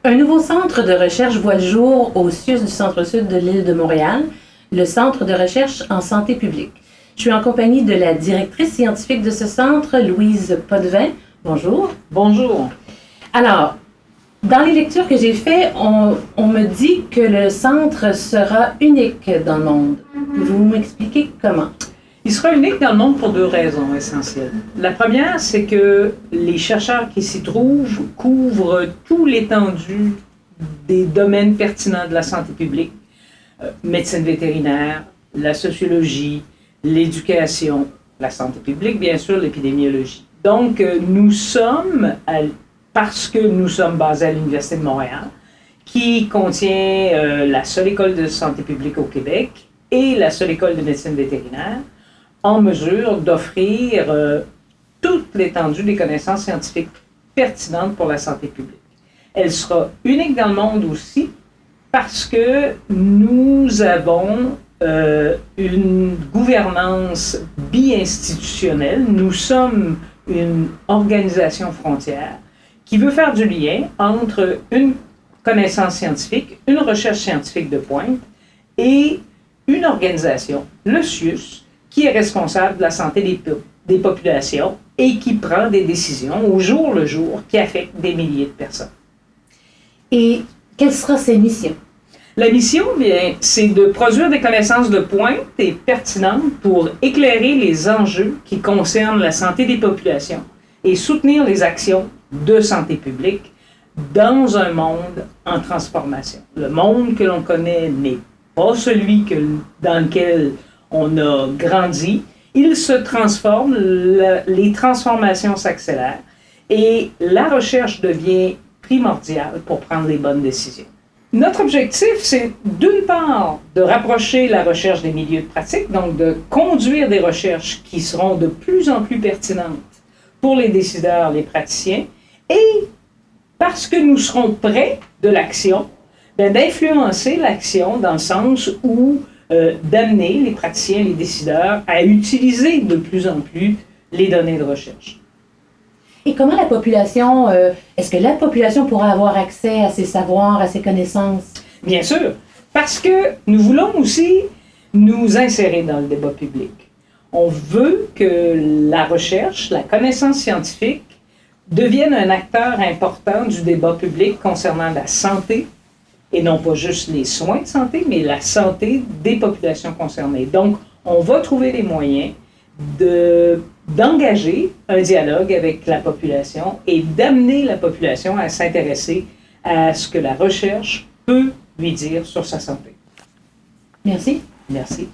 Un nouveau centre de recherche voit le jour au CIUS du centre-sud de l'île de Montréal, le Centre de recherche en santé publique. Je suis en compagnie de la directrice scientifique de ce centre, Louise Potvin. Bonjour. Bonjour. Alors, dans les lectures que j'ai faites, on me dit que le centre sera unique dans le monde. Pouvez-vous m'expliquer comment? Il sera unique dans le monde pour deux raisons essentielles. La première, c'est que les chercheurs qui s'y trouvent couvrent tout l'étendue des domaines pertinents de la santé publique. Médecine vétérinaire, la sociologie, l'éducation, la santé publique, bien sûr, l'épidémiologie. Donc, parce que nous sommes basés à l'Université de Montréal, qui contient la seule école de santé publique au Québec et la seule école de médecine vétérinaire, en mesure d'offrir toute l'étendue des connaissances scientifiques pertinentes pour la santé publique. Elle sera unique dans le monde aussi parce que nous avons une gouvernance bi-institutionnelle. Nous sommes une organisation frontière qui veut faire du lien entre une connaissance scientifique, une recherche scientifique de pointe et une organisation, le CIUS, qui est responsable de la santé des populations et qui prend des décisions au jour le jour qui affectent des milliers de personnes. Et quelle sera ses missions? La mission, bien, c'est de produire des connaissances de pointe et pertinentes pour éclairer les enjeux qui concernent la santé des populations et soutenir les actions de santé publique dans un monde en transformation. Le monde que l'on connaît n'est pas celui dans lequel on a grandi. Il se transforme, les transformations s'accélèrent et la recherche devient primordiale pour prendre les bonnes décisions. Notre objectif, c'est d'une part de rapprocher la recherche des milieux de pratique, donc de conduire des recherches qui seront de plus en plus pertinentes pour les décideurs, les praticiens, et parce que nous serons près de l'action, d'influencer l'action dans le sens où d'amener les praticiens, les décideurs à utiliser de plus en plus les données de recherche. Et comment la population, est-ce que la population pourra avoir accès à ces savoirs, à ces connaissances? Bien sûr, parce que nous voulons aussi nous insérer dans le débat public. On veut que la recherche, la connaissance scientifique devienne un acteur important du débat public concernant la santé, et non pas juste les soins de santé, mais la santé des populations concernées. Donc, on va trouver les moyens d'engager un dialogue avec la population et d'amener la population à s'intéresser à ce que la recherche peut lui dire sur sa santé. Merci. Merci.